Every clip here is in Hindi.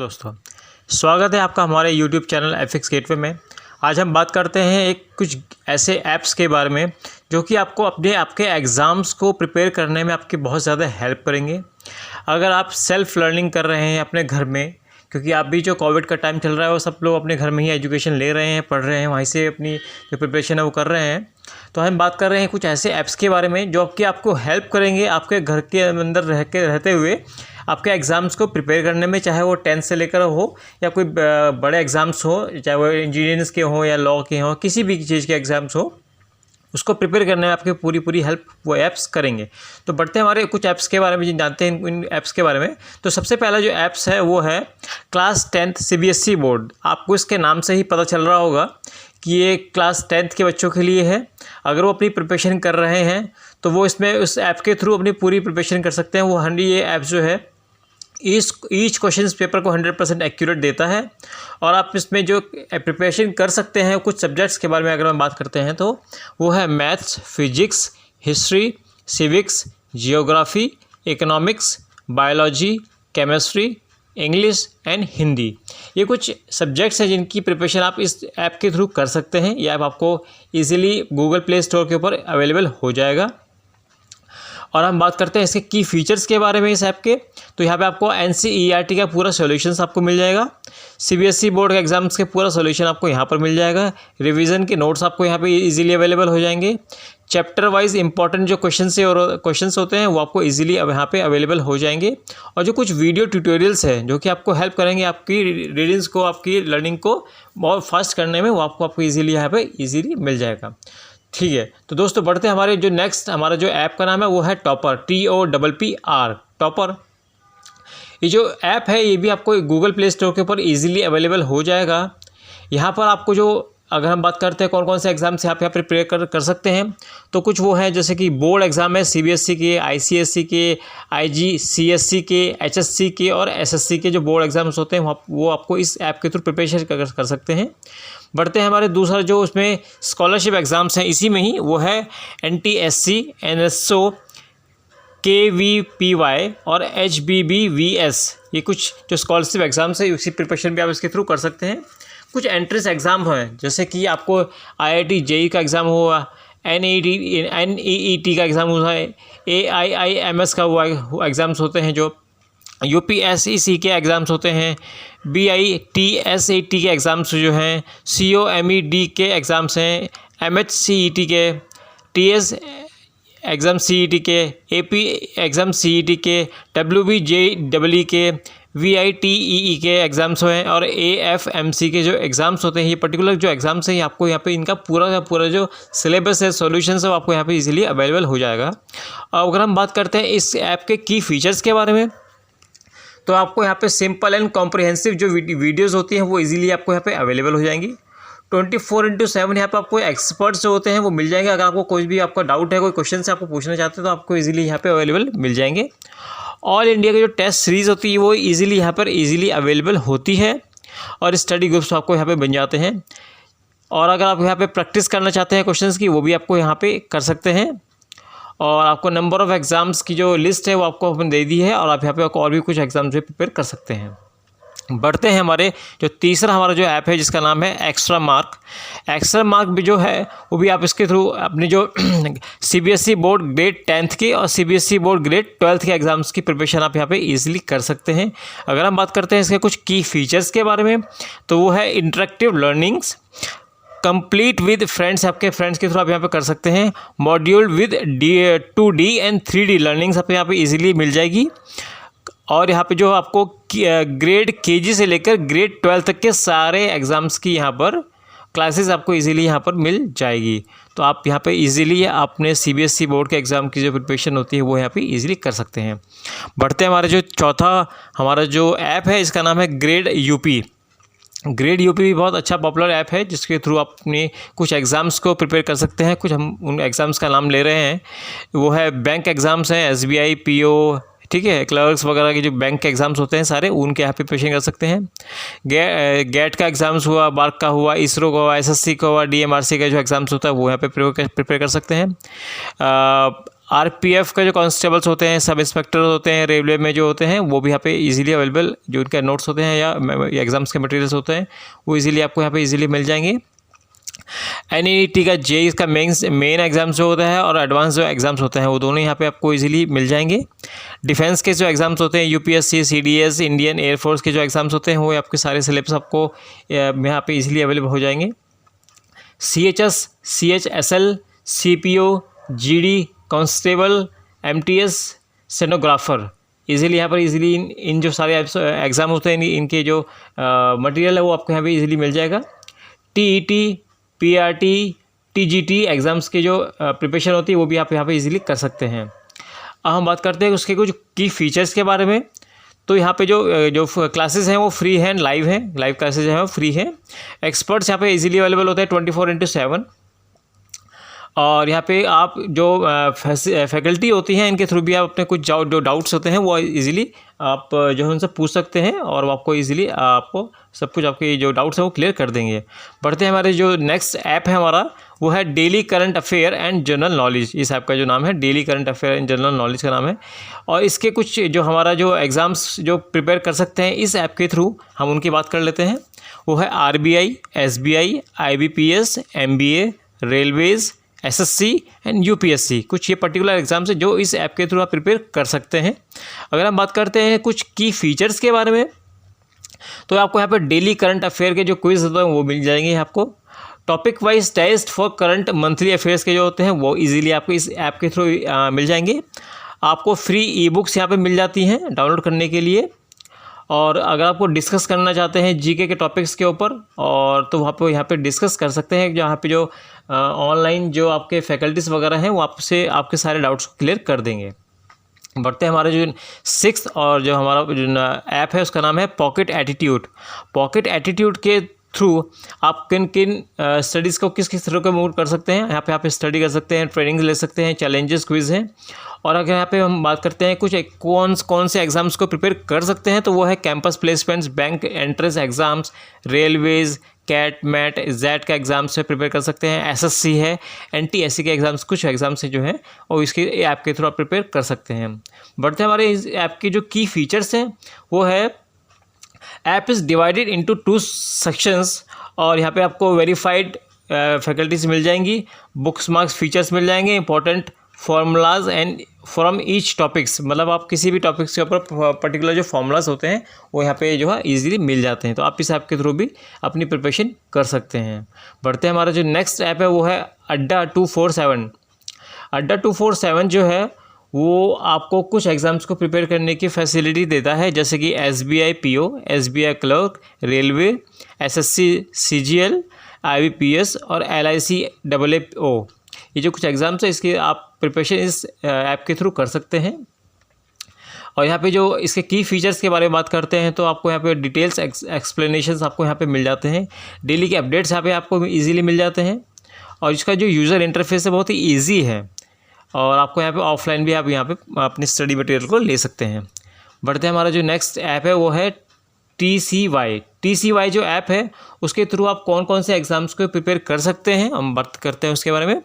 दोस्तों, स्वागत है आपका हमारे YouTube चैनल एफिक्स गेटवे में। आज हम बात करते हैं कुछ ऐसे ऐप्स के बारे में जो कि आपको आपके एग्ज़ाम्स को प्रिपेयर करने में आपकी बहुत ज़्यादा हेल्प करेंगे। अगर आप सेल्फ़ लर्निंग कर रहे हैं अपने घर में, क्योंकि आप भी जो कोविड का टाइम चल रहा है वो सब लोग अपने घर में ही एजुकेशन ले रहे हैं, पढ़ रहे हैं, वहीं से अपनी जो प्रिपरेशन है वो कर रहे हैं। तो हम बात कर रहे हैं कुछ ऐसे ऐप्स के बारे में जो कि आपको हेल्प करेंगे आपके घर के अंदर रहते हुए आपके एग्ज़ाम्स को प्रिपेयर करने में, चाहे वो 10th से लेकर हो या कोई बड़े एग्ज़ाम्स हो, चाहे वो इंजीनियरिंग के हों या लॉ के हों, किसी भी चीज़ के एग्ज़ाम्स हो, उसको प्रिपेयर करने में आपकी पूरी हेल्प वो ऐप्स करेंगे। तो बढ़ते हैं हमारे कुछ ऐप्स के बारे में, जानते हैं इन ऐप्स के बारे में। तो सबसे पहला जो ऐप्स है वो है क्लास 10th CBSE बोर्ड। आपको इसके नाम से ही पता चल रहा होगा कि ये क्लास 10th के बच्चों के लिए है। अगर वो अपनी प्रिपरेशन कर रहे हैं तो वो इसमें उस ऐप के थ्रू अपनी पूरी प्रिपरेशन कर सकते हैं। ये ऐप जो है ईच क्वेश्चन पेपर को 100% एक्यूरेट देता है और आप इसमें जो प्रिपरेशन कर सकते हैं कुछ सब्जेक्ट्स के बारे में अगर हम बात करते हैं तो वो है maths, physics, history, civics, geography, economics, biology, chemistry, English and Hindi. ये कुछ सब्जेक्ट्स हैं जिनकी प्रिपरेशन आप इस ऐप के थ्रू कर सकते हैं। ये ऐप आपको ईजिली गूगल प्ले स्टोर के ऊपर अवेलेबल हो जाएगा। और हम बात करते हैं इसके की फ़ीचर्स के बारे में इस ऐप के, तो यहाँ पे आपको NCERT का पूरा सॉल्यूशंस आपको मिल जाएगा। CBSE बोर्ड के एग्ज़ाम्स के पूरा सॉल्यूशन आपको यहाँ पर मिल जाएगा। रिवीजन के नोट्स आपको यहाँ पे इजीली अवेलेबल हो जाएंगे। चैप्टर वाइज इंपॉर्टेंट जो क्वेश्चंस होते हैं वो आपको इजीली अब यहाँ पे अवेलेबल हो जाएंगे। और जो कुछ वीडियो ट्यूटोरियल्स हैं जो कि आपको हेल्प करेंगे आपकी रीडिंग्स को, आपकी लर्निंग को बहुत फास्ट करने में, वो आपको ईजिली यहाँ पर ईजिली मिल जाएगा। ठीक है, तो दोस्तों बढ़ते हैं हमारे जो नेक्स्ट हमारा जो ऐप का नाम है वो है टॉपर, TOPPR टॉपर। ये जो ऐप है ये भी आपको गूगल प्ले स्टोर के ऊपर इजीली अवेलेबल हो जाएगा। यहाँ पर आपको जो अगर हम बात करते हैं कौन कौन से एग्ज़ाम से आप यहाँ पर प्रिपेयर कर सकते हैं, तो कुछ वो हैं जैसे कि बोर्ड एग्ज़ाम है CBSE के, ICSE के, IGCSE के, HSC के और SSC के जो बोर्ड एग्ज़ाम्स होते हैं वो आपको इस ऐप के थ्रू प्रिपरेशन कर सकते हैं। बढ़ते हैं हमारे दूसरा जो उसमें स्कॉलरशिप एग्ज़ाम्स हैं इसी में ही, वो है NTSC, NSO, KVPY और HBBVS। ये कुछ जो स्कॉलरशिप एग्ज़ाम्स है उसी प्रिपरेशन भी आप इसके थ्रू कर सकते हैं। कुछ एंट्रेंस एग्ज़ाम हैं जैसे कि आपको IIT JEE का एग्ज़ाम हुआ, NEET का एग्ज़ाम हुआ है, AIIMS का हुआ एग्ज़ाम्स होते हैं, जो UPSEC के एग्ज़ाम्स होते हैं, BITSAT के एग्ज़ाम्स जो हैं, COMED के एग्ज़ाम्स हैं, MHCET के, TS एग्ज़ाम CET के, AP एग्ज़ाम CET के, WBJEE के, VITEE के एग्ज़ाम्स हैं और AFMC के जो एग्ज़ाम्स होते हैं। ये पर्टिकुलर जो एग्ज़ाम्स हैं आपको यहाँ पे इनका पूरा जो सिलेबस है, सॉल्यूशंस है, वो आपको यहाँ पे इजीली अवेलेबल हो जाएगा। और अगर हम बात करते हैं इस ऐप के की फ़ीचर्स के बारे में, तो आपको यहाँ पे सिंपल एंड कॉम्प्रिहेंसिव जो वीडियोज़ होती हैं वो इजीली आपको यहाँ पे अवेलेबल हो जाएंगी। 24/7 यहाँ पे आपको एक्सपर्ट्स जो होते हैं वो मिल जाएंगे। अगर आपको कोई भी आपका डाउट है, कोई क्वेश्चन से आपको पूछना चाहते हैं तो आपको इजीली यहाँ पे अवेलेबल मिल जाएंगे। ऑल इंडिया की जो टेस्ट सीरीज़ होती है वो इजीली यहाँ पर इजीली अवेलेबल होती है और स्टडी ग्रुप्स आपको यहाँ पे बन जाते हैं। और अगर आप यहाँ पे प्रैक्टिस करना चाहते हैं क्वेश्चंस की, वो भी आपको यहाँ पे कर सकते हैं। और आपको नंबर ऑफ़ एग्ज़ाम्स की जो लिस्ट है वो आपको अपन दे दी है और आप यहाँ पे और भी कुछ एग्ज़ाम्स भी प्रिपेयर कर सकते हैं। बढ़ते हैं हमारे जो तीसरा हमारा जो ऐप है जिसका नाम है एक्स्ट्रा मार्क। एक्स्ट्रा मार्क भी जो है वो भी आप इसके थ्रू अपनी जो CBSE बोर्ड ग्रेड 10th के और CBSE बोर्ड ग्रेड 12th के एग्ज़ाम्स की प्रिपरेशन आप यहाँ पे इजीली कर सकते हैं। अगर हम बात करते हैं इसके कुछ की फ़ीचर्स के बारे में, तो वो है interactive learnings, complete with friends, आपके फ्रेंड्स के थ्रू आप यहाँ पे कर सकते हैं। Module with 2D and 3D learnings आप यहाँ पे इजीली मिल जाएगी। और यहाँ पे जो आपको ग्रेड KG से लेकर ग्रेड 12 तक के सारे एग्ज़ाम्स की यहाँ पर क्लासेस आपको इजीली यहाँ पर मिल जाएगी। तो आप यहाँ पे इजीली अपने CBSE बोर्ड के एग्ज़ाम की जो प्रिपरेशन होती है वो यहाँ पे इजीली कर सकते हैं। बढ़ते हैं हमारे जो चौथा हमारा जो ऐप है इसका नाम है ग्रेड UP। ग्रेड UP भी बहुत अच्छा पॉपुलर ऐप है जिसके थ्रू आप अपने कुछ एग्ज़ाम्स को प्रिपेयर कर सकते हैं। कुछ हम उन एग्ज़ाम्स का नाम ले रहे हैं, वो है बैंक एग्ज़ाम्स हैं, SBI, PO, ठीक है, क्लर्क्स वगैरह के जो बैंक के एग्ज़ाम्स होते हैं सारे, उनके यहाँ पे प्रिपरेशन कर सकते हैं। गेट का एग्ज़ाम्स हुआ, बार्क का हुआ, इसरो का हुआ, SSC का हुआ, DMRC का जो एग्ज़ाम्स होता है वो यहाँ पे प्रिपेयर कर सकते हैं। आरपीएफ का जो कांस्टेबल्स होते हैं, सब इंस्पेक्टर होते हैं, रेलवे में जो होते हैं, वो भी यहाँ पे इजीली अवेलेबल, जो उनके नोट्स होते हैं या एग्ज़ाम्स के मटेरियल्स होते हैं वो इजीली आपको यहाँ पे इजीली मिल जाएंगे। एनईटी का जेईई का मेन एग्ज़ाम्स जो होता है और एडवांस जो एग्ज़ाम्स होते हैं वो दोनों यहाँ पे आपको इजीली मिल जाएंगे। डिफेंस के जो एग्ज़ाम्स होते हैं, यूपीएससी, सीडीएस, इंडियन एयरफोर्स के जो एग्ज़ाम्स होते हैं वो आपके सारे सिलेबस आपको यहाँ पे इजीली अवेलेबल हो जाएंगे। CHS, CHSL, CPO, GD, constable, MTS, stenographer, easily यहाँ पर इजीली इन जो सारे एग्ज़ाम होते हैं इनके जो मटेरियल है वो आपको यहाँ पे इजीली मिल जाएगा। टीईटी, पीआरटी, टीजीटी एग्ज़ाम्स के जो प्रिपरेशन होती है वो भी आप यहाँ पे इजीली कर सकते हैं। अब हम बात करते हैं उसके कुछ की फीचर्स के बारे में। तो यहाँ पे जो क्लासेस हैं वो फ्री हैं, लाइव क्लासेस हैं वो फ्री हैं। एक्सपर्ट्स यहाँ पे इजीली अवेलेबल होते हैं 24/7। और यहाँ पे आप जो फैकल्टी होती हैं इनके थ्रू भी आप अपने कुछ जो डाउट्स होते हैं वो इजीली आप जो है उनसे पूछ सकते हैं और वो आपको इजीली आपको सब कुछ आपके जो डाउट्स हैं वो क्लियर कर देंगे। बढ़ते हैं हमारे जो नेक्स्ट ऐप है हमारा वो है daily current affair and general knowledge. इस ऐप का जो नाम है daily current affair and general knowledge का नाम है। और इसके कुछ जो हमारा जो एग्ज़ाम्स जो प्रिपेयर कर सकते हैं इस ऐप के थ्रू हम उनकी बात कर लेते हैं। वो है RBI, SBI, IBPS, MBA, Railways, SSC and UPSC, कुछ ये पर्टिकुलर एग्ज़ाम्स है जो इस ऐप के थ्रू आप प्रिपेयर कर सकते हैं। अगर हम बात करते हैं कुछ की फीचर्स के बारे में तो आपको यहाँ पर डेली करंट अफेयर के जो क्विज होते हैं वो मिल जाएंगे आपको। Topic wise test for current monthly affairs के जो होते हैं वो इजीली आपको इस ऐप के थ्रू मिल जाएंगे। आपको फ्री ई बुक्स यहाँ पर मिल जाती हैं डाउनलोड करने के लिए। और अगर आपको डिस्कस करना चाहते हैं जीके के टॉपिक्स के ऊपर और तो आप यहाँ पे डिस्कस कर सकते हैं। जहाँ पे जो ऑनलाइन जो आपके फैकल्टीज़ वगैरह हैं वो आपसे आपके सारे डाउट्स को क्लियर कर देंगे। बढ़ते हैं हमारे जो 6th और जो हमारा जो ऐप है उसका नाम है पॉकेट एटीट्यूड। पॉकेट एटीट्यूड के थ्रू आप किन किन स्टडीज़ को किस तरह का मूव कर सकते हैं। यहाँ पे आप स्टडी कर सकते हैं, ट्रेनिंग ले सकते हैं, चैलेंजेस क्विज हैं। और अगर यहाँ पे हम बात करते हैं कुछ कौन से एग्ज़ाम्स को प्रिपेयर कर सकते हैं तो वो है campus placements, bank entrance exams, railways, CAT, MAT, JET का एग्ज़ाम्स से प्रिपेयर कर सकते हैं। एसएससी है, एनटीएससी के एग्ज़ाम्स, कुछ एग्ज़ाम्स जो हैं और इसके ऐप के थ्रू आप प्रिपेयर कर सकते हैं। बढ़ते हमारे इस ऐप की जो की फीचर्स हैं वो है app is divided into 2 sections. और यहाँ पे आपको वेरीफाइड फैकल्टीज मिल जाएंगी, बुक्स मार्क्स फीचर्स मिल जाएंगे, important formulas and from each topics, मतलब आप किसी भी टॉपिक्स के ऊपर पर्टिकुलर जो फार्मूलाज होते हैं वो यहाँ पे जो है इजीली मिल जाते हैं। तो आप इस ऐप के थ्रू भी अपनी प्रिपरेशन कर सकते हैं। बढ़ते हैं हमारा जो नेक्स्ट ऐप है वो है अड्डा 247। अड्डा 247 जो है वो आपको कुछ एग्ज़ाम्स को प्रिपेयर करने की फैसिलिटी देता है, जैसे कि SBI PO, SBI clerk, railway, SSC CGL, IBPS और एलआईसी AAO। ये जो कुछ एग्ज़ाम्स है इसके आप प्रिपरेशन इस ऐप के थ्रू कर सकते हैं। और यहाँ पे जो इसके की फीचर्स के बारे में बात करते हैं तो आपको यहाँ पे डिटेल्स एक्सप्लेनेशंस आपको यहाँ पे मिल जाते हैं। डेली के अपडेट्स यहाँ पे आपको इजीली मिल जाते हैं। और इसका जो यूज़र इंटरफेस है बहुत ही ईजी है और आपको यहाँ पे ऑफलाइन भी आप यहाँ पे अपनी स्टडी मटेरियल को ले सकते हैं। बढ़ते हैं हमारा जो नेक्स्ट ऐप है वो है TCY जो ऐप है उसके थ्रू आप कौन कौन से एग्ज़ाम्स को प्रिपेयर कर सकते हैं हम बात करते हैं उसके बारे में।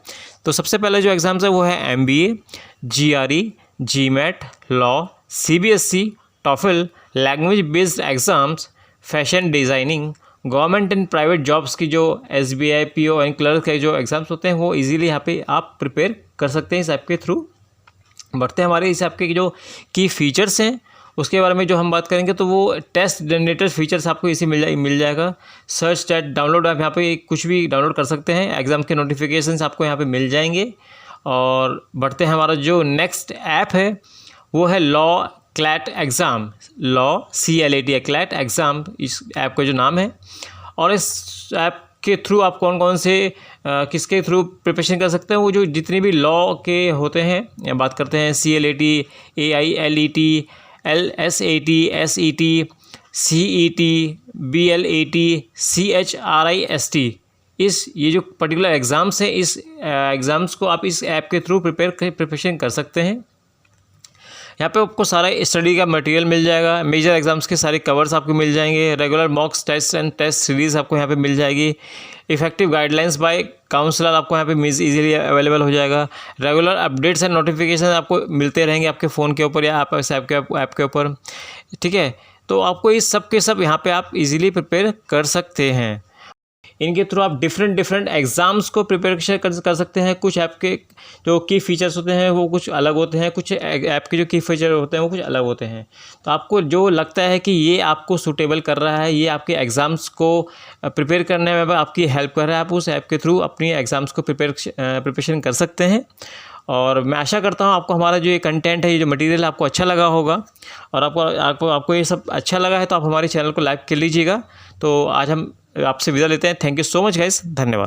तो सबसे पहले जो एग्ज़ाम्स है वो है MBA, GRE, GMAT, law, CBSE, TOEFL, language based exams, fashion designing, government and private jobs की जो SBI PO एंड क्लर्क के जो एग्ज़ाम्स होते हैं वो इजीली यहाँ पे आप प्रिपेयर कर सकते हैं इस ऐप के थ्रू। बढ़ते हैं हमारे इस ऐप के जो की फीचर्स हैं उसके बारे में जो हम बात करेंगे तो वो टेस्ट जनरेटर फीचर्स आपको इसी मिल जाएगा। सर्च चैट डाउनलोड आप यहाँ पे कुछ भी डाउनलोड कर सकते हैं, एग्ज़ाम के नोटिफिकेशंस आपको यहाँ पे मिल जाएंगे। और बढ़ते हैं हमारा जो नेक्स्ट ऐप है वो है law CLAT exam, law CLAT CLAT exam इस ऐप का जो नाम है। और इस ऐप के थ्रू आप कौन कौन से किसके थ्रू प्रिपरेशन कर सकते हैं, वो जो जितने भी लॉ के होते हैं बात करते हैं CLAT, AILET, LSAT, SET, CET, BLAT, CHRIST, ये जो पर्टिकुलर एग्ज़ाम्स हैं इस एग्ज़ाम्स को आप इस ऐप के थ्रू प्रिपरेशन कर सकते हैं। यहाँ पे आपको सारा स्टडी का मटेरियल मिल जाएगा, मेजर एग्जाम्स के सारे कवर्स आपको मिल जाएंगे, regular mocks test and test series आपको यहाँ पे मिल जाएगी, इफेक्टिव गाइडलाइंस बाय काउंसलर आपको यहाँ पे इजीली अवेलेबल हो जाएगा, रेगुलर अपडेट्स एंड नोटिफिकेशन आपको मिलते रहेंगे आपके फ़ोन के ऊपर या आप ऐप के ऊपर, ठीक है। तो आपको इस सब के सब यहाँ पे आप इजीली प्रिपेयर कर सकते हैं। इनके थ्रू आप डिफरेंट एग्ज़ाम्स को प्रिपरेशन कर सकते हैं। कुछ ऐप के जो की फ़ीचर्स होते हैं वो कुछ अलग होते हैं, कुछ ऐप के जो की फ़ीचर होते हैं वो कुछ अलग होते हैं। तो आपको जो लगता है कि ये आपको सूटेबल कर रहा है, ये आपके एग्ज़ाम्स को प्रिपेयर करने में आपकी हेल्प कर रहा है, आप उस ऐप के थ्रू अपनी एग्ज़ाम्स को प्रिपरेशन कर सकते हैं। और मैं आशा करता हूँ आपको हमारा जो ये कंटेंट है, ये जो मटेरियल आपको अच्छा लगा होगा, और आपको ये सब अच्छा लगा है तो आप हमारे चैनल को लाइक कर लीजिएगा। तो आज हम आपसे विदा लेते हैं। Thank you so much guys, धन्यवाद।